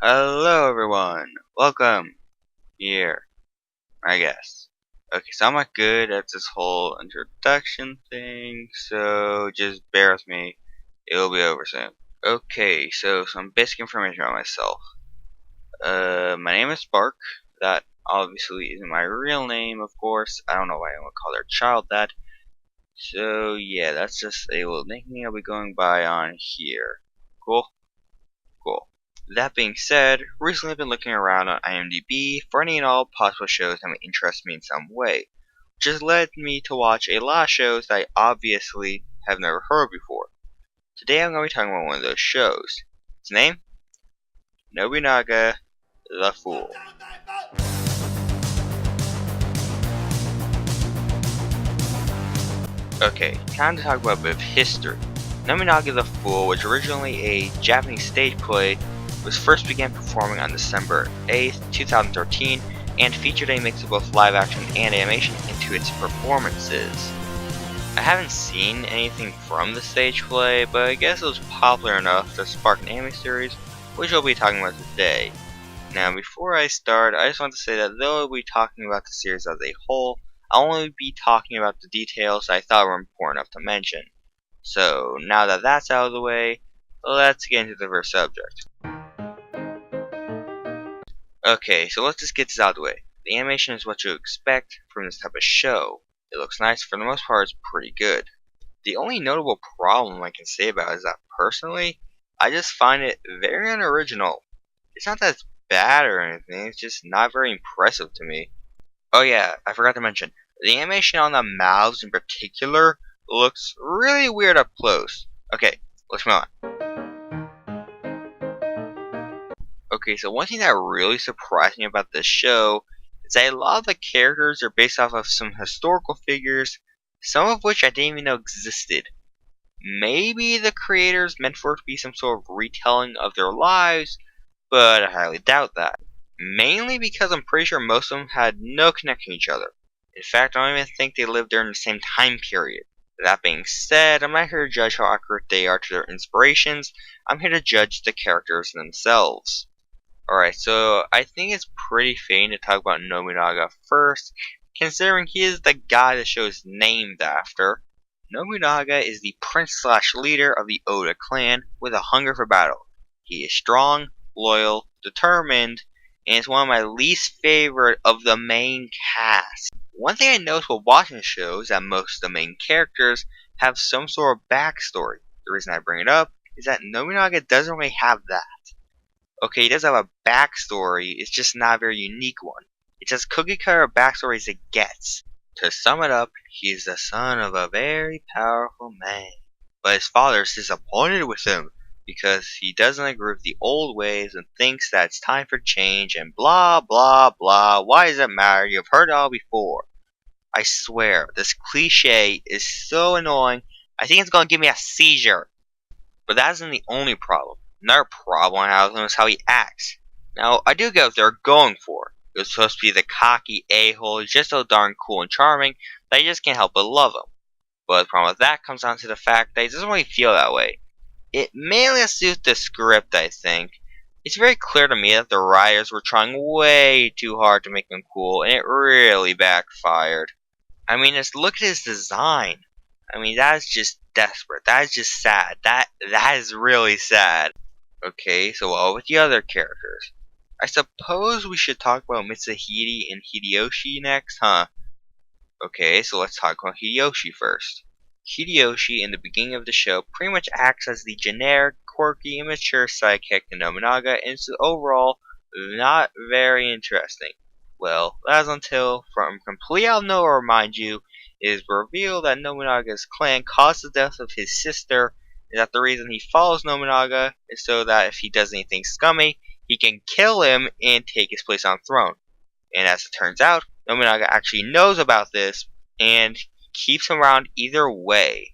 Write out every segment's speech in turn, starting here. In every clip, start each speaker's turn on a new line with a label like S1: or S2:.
S1: Hello everyone, welcome here, I guess. Okay, so I'm not good at this whole introduction thing, so just bear with me, it'll be over soon. Okay, so some basic information about myself. My name is Spark, that obviously isn't my real name, of course. I don't know why anyone would call their child that. So yeah, that's just a little nickname I'll be going by on here. Cool? Cool. That being said, recently I've been looking around on IMDb for any and all possible shows that might interest me in some way, which has led me to watch a lot of shows that I obviously have never heard before. Today I'm going to be talking about one of those shows. Its name? Nobunaga the Fool. Okay, time to talk about a bit of history. Nobunaga the Fool was originally a Japanese stage play, was first began performing on December 8th, 2013, and featured a mix of both live action and animation into its performances. I haven't seen anything from the stage play, but I guess it was popular enough to spark an anime series, which we'll be talking about today. Now, before I start, I just want to say that though we'll be talking about the series as a whole, I'll only be talking about the details I thought were important enough to mention. So, now that that's out of the way, let's get into the first subject. Okay, so let's just get this out of the way. The animation is what you expect from this type of show. It looks nice, for the most part it's pretty good. The only notable problem I can say about it is that personally, I just find it very unoriginal. It's not that it's bad or anything, it's just not very impressive to me. Oh yeah, I forgot to mention, the animation on the mouths in particular looks really weird up close. Okay, let's move on. Okay, so one thing that really surprised me about this show is that a lot of the characters are based off of some historical figures, some of which I didn't even know existed. Maybe the creators meant for it to be some sort of retelling of their lives, but I highly doubt that. Mainly because I'm pretty sure most of them had no connection to each other. In fact, I don't even think they lived during the same time period. That being said, I'm not here to judge how accurate they are to their inspirations, I'm here to judge the characters themselves. Alright, so I think it's pretty fitting to talk about Nobunaga first, considering he is the guy the show is named after. Nobunaga is the prince/leader of the Oda clan with a hunger for battle. He is strong, loyal, determined, and is one of my least favorite of the main cast. One thing I noticed while watching the show is that most of the main characters have some sort of backstory. The reason I bring it up is that Nobunaga doesn't really have that. Okay, he does have a backstory, it's just not a very unique one. It's as cookie cutter a backstory as it gets. To sum it up, he is the son of a very powerful man. But his father is disappointed with him because he doesn't agree with the old ways and thinks that it's time for change and blah blah blah. Why does it matter? You've heard it all before. I swear, this cliche is so annoying, I think it's gonna give me a seizure. But that isn't the only problem. Another problem I have with him is how he acts. Now, I do get what they're going for. He was supposed to be the cocky a-hole, just so darn cool and charming that you just can't help but love him. But the problem with that comes down to the fact that he doesn't really feel that way. It mainly has to do with the script, I think. It's very clear to me that the writers were trying way too hard to make him cool, and it really backfired. I mean, just look at his design. I mean, that is just desperate. That is just sad. That is really sad. Okay, so what with the other characters? I suppose we should talk about Mitsuhide and Hideyoshi next, huh? Okay, so let's talk about Hideyoshi first. Hideyoshi, in the beginning of the show, pretty much acts as the generic, quirky, immature sidekick to Nobunaga, and is overall not very interesting. Well, that's until, from complete out of nowhere, mind you, it is revealed that Nobunaga's clan caused the death of his sister, and that the reason he follows Nobunaga is so that if he does anything scummy, he can kill him and take his place on the throne. And as it turns out, Nobunaga actually knows about this and keeps him around either way.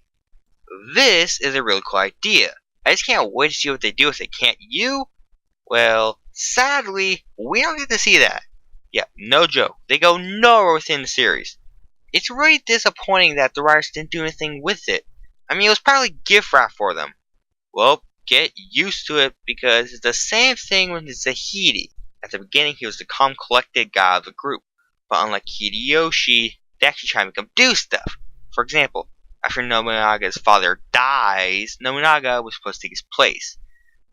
S1: This is a really cool idea. I just can't wait to see what they do with it, can't you? Well, sadly, we don't get to see that. Yeah, no joke. They go nowhere within the series. It's really disappointing that the writers didn't do anything with it. I mean, it was probably gift wrap for them. Well, get used to it because it's the same thing with Zahidi. At the beginning, he was the calm, collected guy of the group, but unlike Hideyoshi, they actually try to make him do stuff. For example, after Nobunaga's father dies, Nobunaga was supposed to take his place.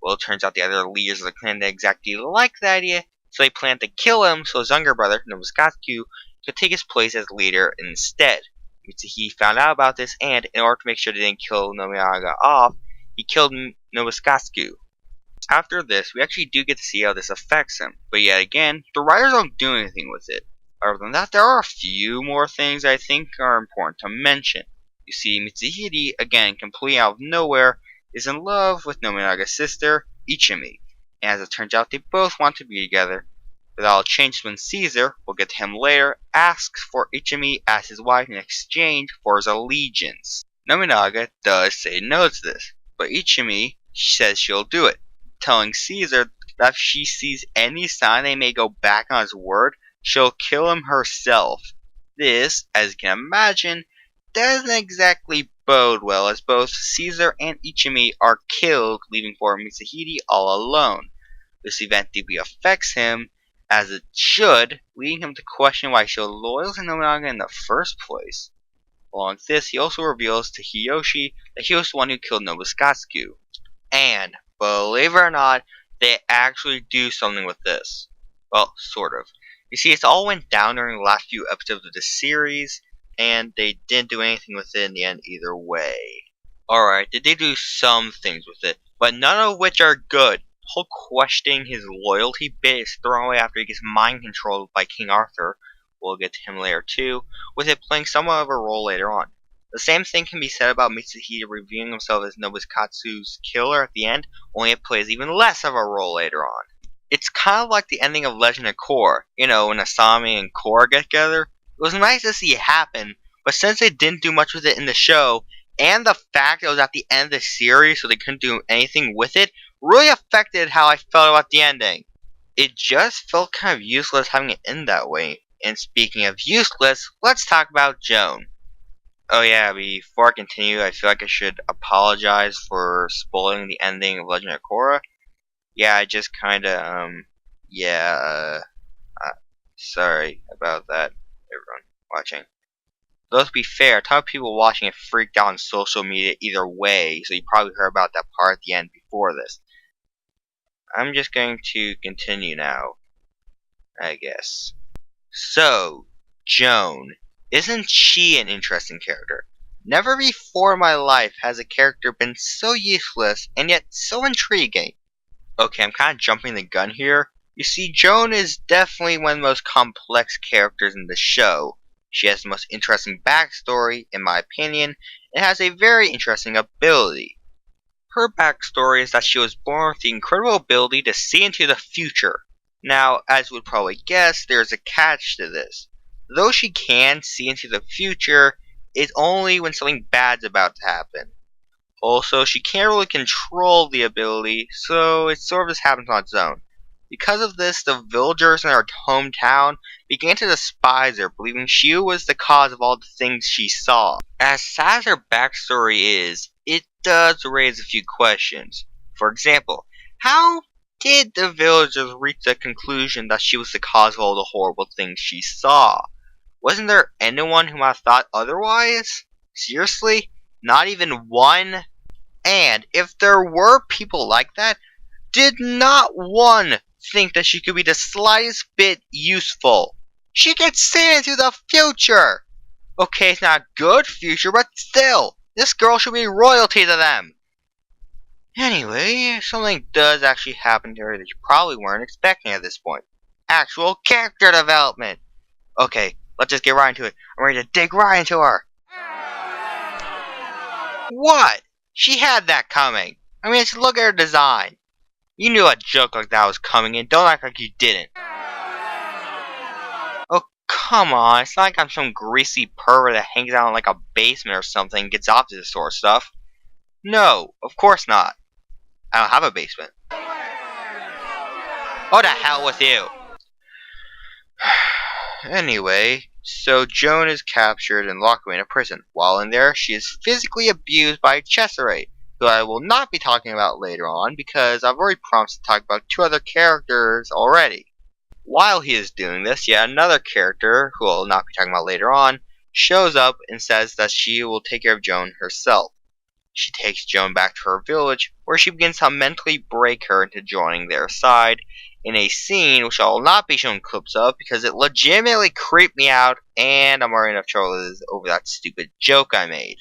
S1: Well, it turns out the other leaders of the clan didn't exactly like the idea, so they planned to kill him so his younger brother, Nobunaga, could take his place as leader instead. Mitsuhi found out about this, and in order to make sure they didn't kill Nobunaga off, he killed Nobunaga. After this, we actually do get to see how this affects him, but yet again, the writers don't do anything with it. Other than that, there are a few more things I think are important to mention. You see, Mitsuhide, again, completely out of nowhere, is in love with Nobunaga's sister, Ichimi, and as it turns out, they both want to be together. But that all changes when Caesar, we'll get to him later, asks for Ichimi as his wife in exchange for his allegiance. Nobunaga does say no to this, but Ichimi says she'll do it, telling Caesar that if she sees any sign they may go back on his word, she'll kill him herself. This, as you can imagine, doesn't exactly bode well, as both Caesar and Ichimi are killed, leaving poor Mitsuhide all alone. This event deeply affects him, as it should, leading him to question why he was loyal to Nobunaga in the first place. Along with this, he also reveals to Hideyoshi that he was the one who killed Nobunaga. And, believe it or not, they actually do something with this. Well, sort of. You see, it all went down during the last few episodes of the series, and they didn't do anything with it in the end either way. Alright, they did do some things with it, but none of which are good. The whole questioning his loyalty bit is thrown away after he gets mind controlled by King Arthur. We'll get to him later too, with it playing somewhat of a role later on. The same thing can be said about Mitsuhide revealing himself as Nobukatsu's killer at the end, only it plays even less of a role later on. It's kind of like the ending of Legend of Korra, when Asami and Korra get together. It was nice to see it happen, but since they didn't do much with it in the show, and the fact it was at the end of the series so they couldn't do anything with it, really affected how I felt about the ending. It just felt kind of useless having it end that way. And speaking of useless, let's talk about Joan. Oh yeah, before I continue, I feel like I should apologize for spoiling the ending of Legend of Korra. Yeah, I just kinda, sorry about that, everyone watching. Though to be fair, a ton of people watching it freaked out on social media either way, so you probably heard about that part at the end before this. I'm just going to continue now, I guess. So, Joan. Isn't she an interesting character? Never before in my life has a character been so useless and yet so intriguing. Okay, I'm kind of jumping the gun here. You see, Joan is definitely one of the most complex characters in the show. She has the most interesting backstory, in my opinion, and has a very interesting ability. Her backstory is that she was born with the incredible ability to see into the future. Now, as you would probably guess, there's a catch to this. Though she can see into the future, it's only when something bad's about to happen. Also, she can't really control the ability, so it sort of just happens on its own. Because of this, the villagers in her hometown began to despise her, believing she was the cause of all the things she saw. As sad as her backstory is, it does raise a few questions. For example, how did the villagers reach the conclusion that she was the cause of all the horrible things she saw? Wasn't there anyone who might have thought otherwise? Seriously? Not even one? And if there were people like that, did not one think that she could be the slightest bit useful? She could see into the future! Okay, it's not a good future, but still, this girl should be royalty to them. Anyway, something does actually happen to her that you probably weren't expecting at this point. Actual character development! Okay, let's just get right into it. I'm ready to dig right into her. What? She had that coming. I mean, just look at her design. You knew a joke like that was coming in. Don't act like you didn't. Oh, come on. It's not like I'm some greasy pervert that hangs out in like a basement or something and gets off to this sort of stuff. No, of course not. I don't have a basement. What the hell with you? Anyway, so Joan is captured and locked away in a prison. While in there, she is physically abused by Cesare, who I will not be talking about later on because I've already promised to talk about 2 other characters already. While he is doing this, yet another character, who I'll not be talking about later on, shows up and says that she will take care of Joan herself. She takes Joan back to her village, where she begins to mentally break her into joining their side, in a scene which I will not be showing clips of because it legitimately creeped me out, and I'm already enough trouble over that stupid joke I made.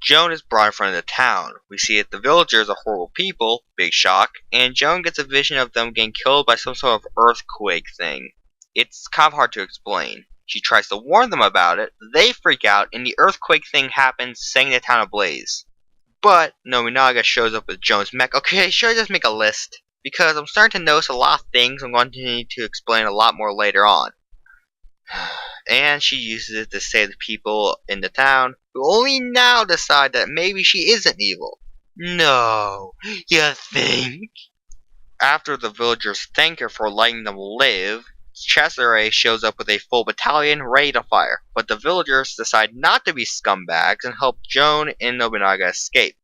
S1: Joan is brought in front of the town. We see that the villagers are horrible people, big shock, and Joan gets a vision of them getting killed by some sort of earthquake thing. It's kind of hard to explain. She tries to warn them about it, they freak out, and the earthquake thing happens, setting the town ablaze. But Nobunaga shows up with Joan's mech. Okay, should I just make a list? Because I'm starting to notice a lot of things I'm going to need to explain a lot more later on. And she uses it to save the people in the town, who only now decide that maybe she isn't evil. No, you think? After the villagers thank her for letting them live, Cesare shows up with a full battalion ready to fire, but the villagers decide not to be scumbags and help Joan and Nobunaga escape.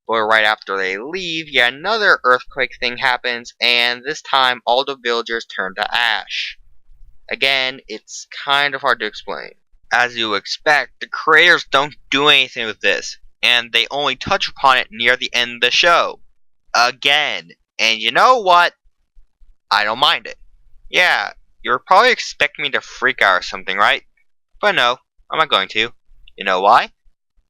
S1: But right after they leave, yet another earthquake thing happens, and this time all the villagers turn to ash. Again, it's kind of hard to explain. As you expect, the creators don't do anything with this, and they only touch upon it near the end of the show. Again. And you know what? I don't mind it. Yeah, you're probably expecting me to freak out or something, right? But no, I'm not going to. You know why?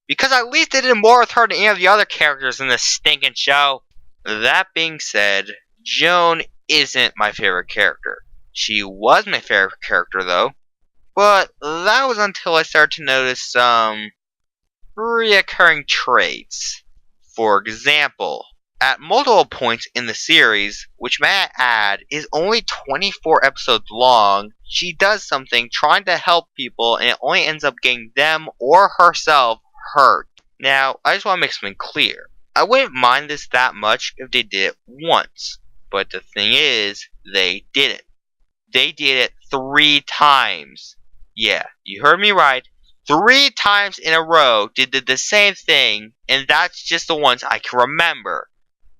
S1: Because at least they did more with her than any of the other characters in this stinking show. That being said, Joan isn't my favorite character. She was my favorite character though, but that was until I started to notice some reoccurring traits. For example, at multiple points in the series, which may I add is only 24 episodes long, she does something trying to help people and it only ends up getting them or herself hurt. Now, I just want to make something clear. I wouldn't mind this that much if they did it once, but the thing is, they didn't. They did it 3 times. Yeah, you heard me right. 3 times in a row they did the same thing, and that's just the ones I can remember.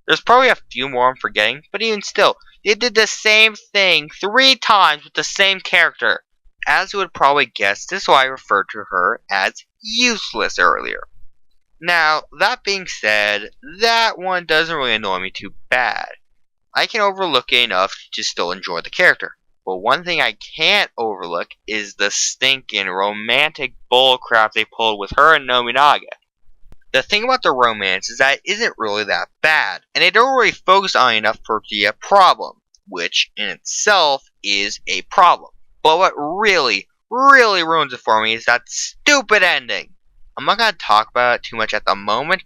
S1: There's probably a few more I'm forgetting, but even still, they did the same thing 3 times with the same character. As you would probably guess, this is why I referred to her as useless earlier. Now, that being said, that one doesn't really annoy me too bad. I can overlook it enough to still enjoy the character. But one thing I can't overlook is the stinking romantic bullcrap they pulled with her and Nobunaga. The thing about the romance is that it isn't really that bad, and they don't really focus on it enough for it to be a problem, which in itself is a problem. But what really ruins it for me is that stupid ending. I'm not going to talk about it too much at the moment,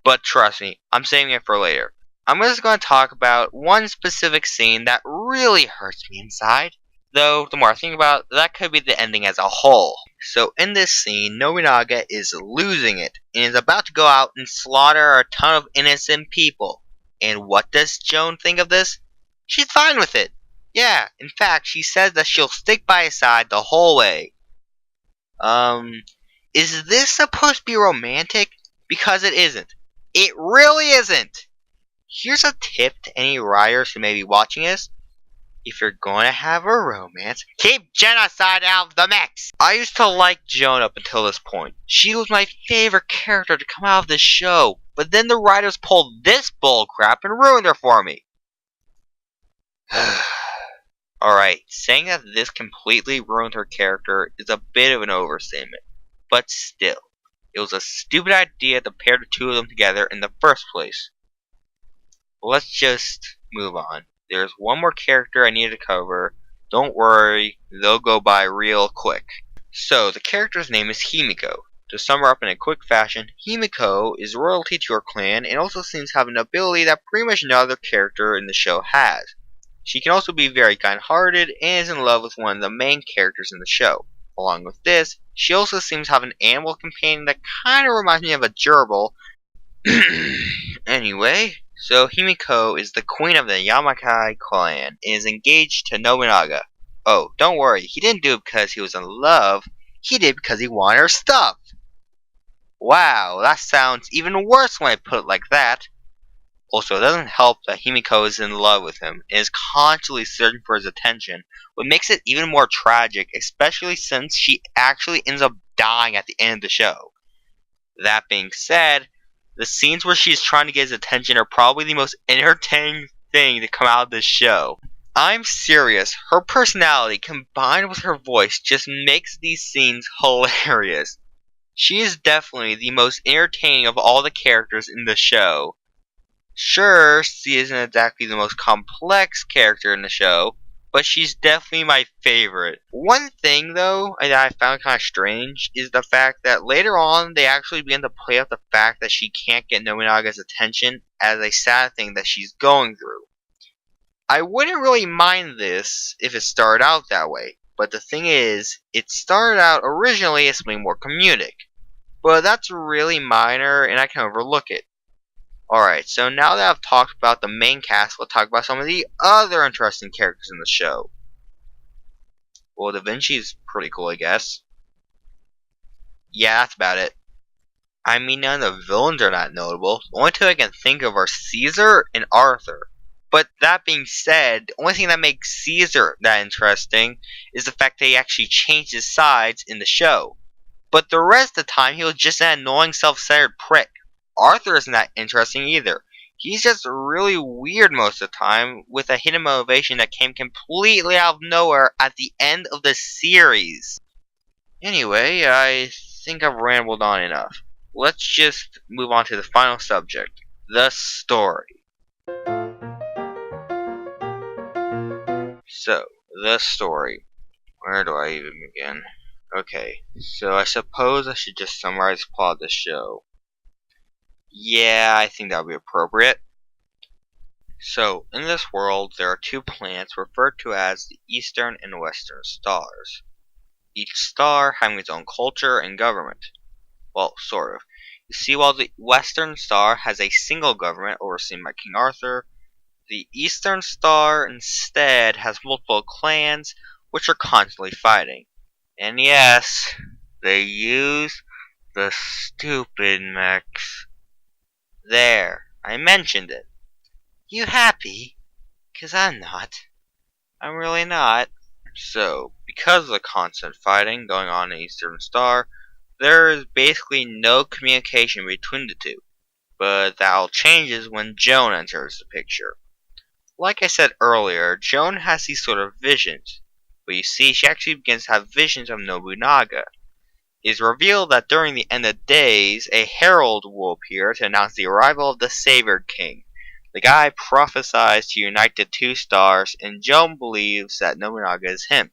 S1: but trust me, I'm saving it for later. I'm just going to talk about one specific scene that really hurts me inside. Though, the more I think about it, that could be the ending as a whole. So in this scene, Nobunaga is losing it, and is about to go out and slaughter a ton of innocent people. And what does Joan think of this? She's fine with it. Yeah, in fact, she says that she'll stick by his side the whole way. Is this supposed to be romantic? Because it isn't. It really isn't. Here's a tip to any writers who may be watching this. If you're going to have a romance, keep genocide out of the mix! I used to like Joan up until this point. She was my favorite character to come out of this show. But then the writers pulled this bullcrap and ruined her for me. Alright, saying that this completely ruined her character is a bit of an overstatement. But still, it was a stupid idea to pair the 2 of them together in the first place. Let's just move on. There's one more character I need to cover. Don't worry, they'll go by real quick. So, the character's name is Himiko. To sum her up in a quick fashion, Himiko is royalty to her clan and also seems to have an ability that pretty much no other character in the show has. She can also be very kind-hearted and is in love with one of the main characters in the show. Along with this, she also seems to have an animal companion that kinda reminds me of a gerbil. Anyway, so Himiko is the queen of the Yamakai clan and is engaged to Nobunaga. Oh, don't worry, he didn't do it because he was in love, he did it because he wanted her stuff. Wow, that sounds even worse when I put it like that. Also, it doesn't help that Himiko is in love with him and is constantly searching for his attention, what makes it even more tragic, especially since she actually ends up dying at the end of the show. That being said, the scenes where she's trying to get his attention are probably the most entertaining thing to come out of this show. I'm serious, her personality combined with her voice just makes these scenes hilarious. She is definitely the most entertaining of all the characters in the show. Sure, she isn't exactly the most complex character in the show, but she's definitely my favorite. One thing, though, that I found kind of strange is the fact that later on they actually begin to play up the fact that she can't get Nobunaga's attention as a sad thing that she's going through. I wouldn't really mind this if it started out that way, but the thing is, it started out originally as something more comedic. But that's really minor and I can overlook it. Alright, so now that I've talked about the main cast, let's talk about some of the other interesting characters in the show. Well, Da Vinci's pretty cool, I guess. Yeah, that's about it. I mean, none of the villains are that notable. The only two I can think of are Caesar and Arthur. But that being said, the only thing that makes Caesar that interesting is the fact that he actually changed his sides in the show. But the rest of the time, he was just an annoying, self-centered prick. Arthur isn't that interesting either. He's just really weird most of the time, with a hidden motivation that came completely out of nowhere at the end of the series. Anyway, I think I've rambled on enough. Let's just move on to the final subject, the story. So, the story. Where do I even begin? Okay, so I suppose I should just summarize the plot of the show. Yeah, I think that would be appropriate. So, in this world, there are two planets referred to as the Eastern and Western stars. Each star having its own culture and government. Well, sort of. You see, while the Western star has a single government overseen by King Arthur, the Eastern star instead has multiple clans which are constantly fighting. And yes, they use the stupid mechs. There, I mentioned it. You happy? 'Cause I'm not. I'm really not. So, because of the constant fighting going on in Eastern Star, there is basically no communication between the two. But that all changes when Joan enters the picture. Like I said earlier, Joan has these sort of visions. But you see, she actually begins to have visions of Nobunaga. It is revealed that during the end of days, a herald will appear to announce the arrival of the Savior King. The guy prophesies to unite the two stars, and Joan believes that Nobunaga is him.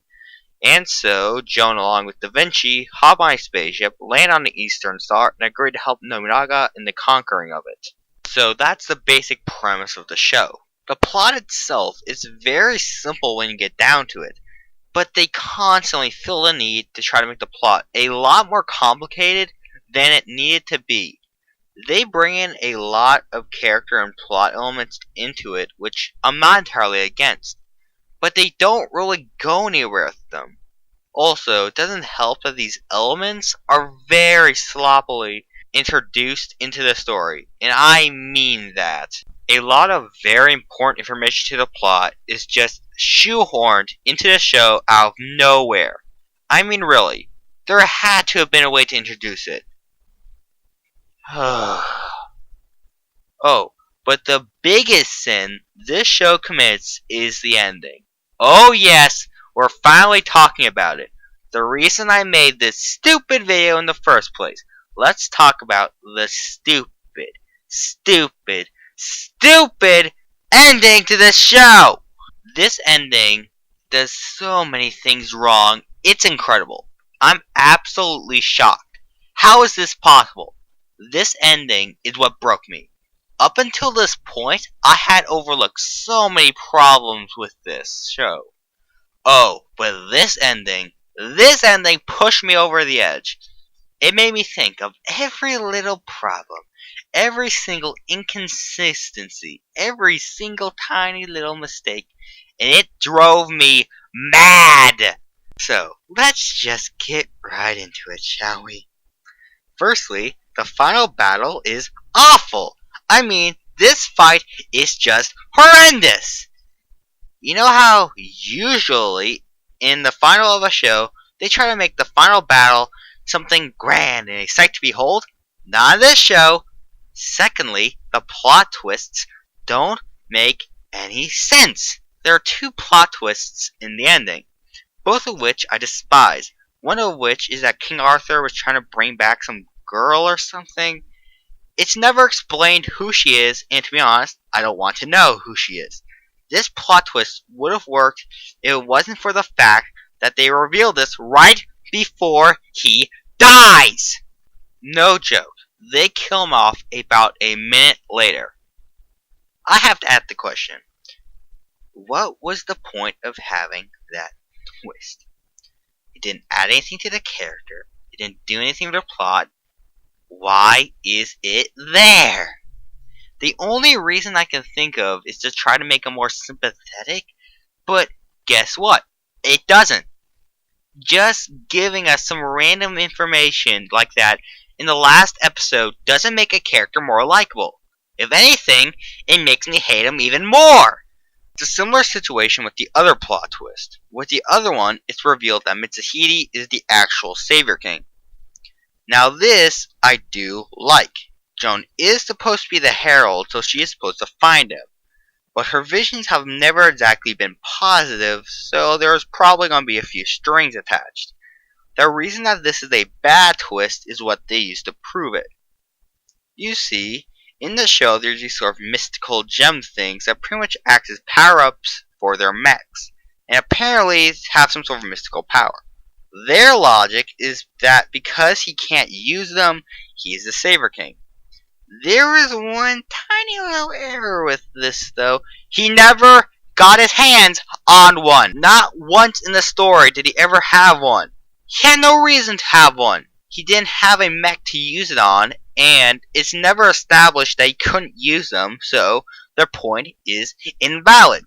S1: And so, Joan, along with Da Vinci, hop on a spaceship, land on the Eastern Star, and agree to help Nobunaga in the conquering of it. So that's the basic premise of the show. The plot itself is very simple when you get down to it, but they constantly feel the need to try to make the plot a lot more complicated than it needed to be. They bring in a lot of character and plot elements into it, which I'm not entirely against, but they don't really go anywhere with them. Also, it doesn't help that these elements are very sloppily introduced into the story, and I mean that. A lot of very important information to the plot is just shoehorned into the show out of nowhere. I mean, really, there had to have been a way to introduce it. Oh, but the biggest sin this show commits is the ending. Oh yes, we're finally talking about it. The reason I made this stupid video in the first place. Let's talk about the stupid ending to this show! This ending does so many things wrong, it's incredible. I'm absolutely shocked. How is this possible? This ending is what broke me. Up until this point, I had overlooked so many problems with this show. Oh, but this ending pushed me over the edge. It made me think of every little problem, every single inconsistency, every single tiny little mistake, and it drove me mad! So, let's just get right into it, shall we? Firstly, The final battle is awful. I mean, this fight is just horrendous. You know how usually in the final of a show, they try to make the final battle something grand and a sight to behold? Not in this show. Secondly, the plot twists don't make any sense. There are two plot twists in the ending, both of which I despise. One of which is that King Arthur was trying to bring back some girl or something. It's never explained who she is, and to be honest, I don't want to know who she is. This plot twist would have worked if it wasn't for the fact that they revealed this right before he dies. No joke. They kill him off about a minute later. I have to ask the question, what was the point of having that twist? It didn't add anything to the character. It didn't do anything to the plot. Why is it there? The only reason I can think of is to try to make him more sympathetic, but guess what? It doesn't. Just giving us some random information like that in the last episode doesn't make a character more likable. If anything, it makes me hate him even more. It's a similar situation with the other plot twist. With the other one, it's revealed that Mitsuhide is the actual Savior King. Now this, I do like. Joan is supposed to be the herald, so she is supposed to find him. But her visions have never exactly been positive, so there's probably going to be a few strings attached. The reason that this is a bad twist is what they used to prove it. You see, in the show there's these sort of mystical gem things that pretty much act as power-ups for their mechs, and apparently have some sort of mystical power. Their logic is that because he can't use them, he's the Savior King. There is one tiny little error with this though. He never got his hands on one. Not once in the story did he ever have one. He had no reason to have one. He didn't have a mech to use it on, and it's never established that he couldn't use them, so their point is invalid.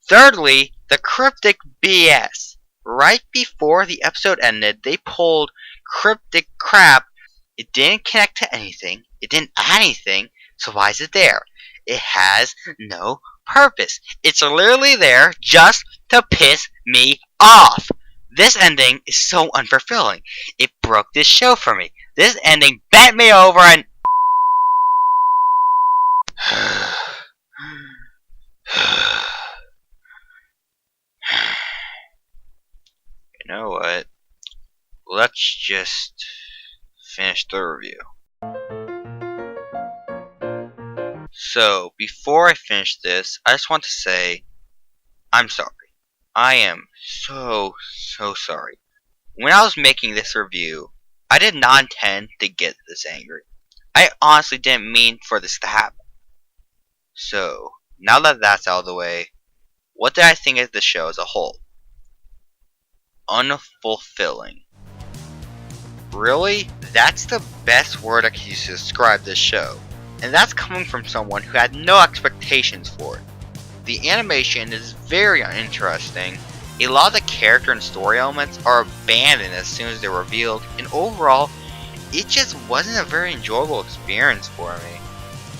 S1: Thirdly, the cryptic BS. Right before the episode ended, they pulled cryptic crap. It didn't connect to anything. It didn't add anything. So why is it there? It has no purpose. It's literally there just to piss me off. This ending is so unfulfilling. It broke this show for me. This ending bent me over and... You know what? Let's just finish the review. So, before I finish this, I just want to say, I'm sorry. I am so sorry. When I was making this review, I did not intend to get this angry. I honestly didn't mean for this to happen. So, now that that's out of the way, what did I think of the show as a whole? Unfulfilling. Really? That's the best word I can use to describe this show. And that's coming from someone who had no expectations for it. The animation is very uninteresting. A lot of the character and story elements are abandoned as soon as they're revealed, and overall, it just wasn't a very enjoyable experience for me.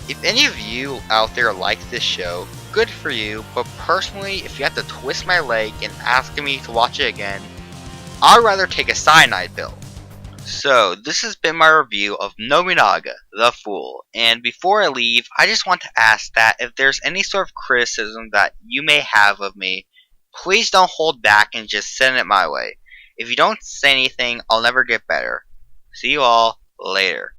S1: If any of you out there like this show, good for you, but personally, if you have to twist my leg and ask me to watch it again, I'd rather take a cyanide pill. So, this has been my review of Nobunaga the Fool, and before I leave, I just want to ask that if there's any sort of criticism that you may have of me, please don't hold back and just send it my way. If you don't say anything, I'll never get better. See you all later.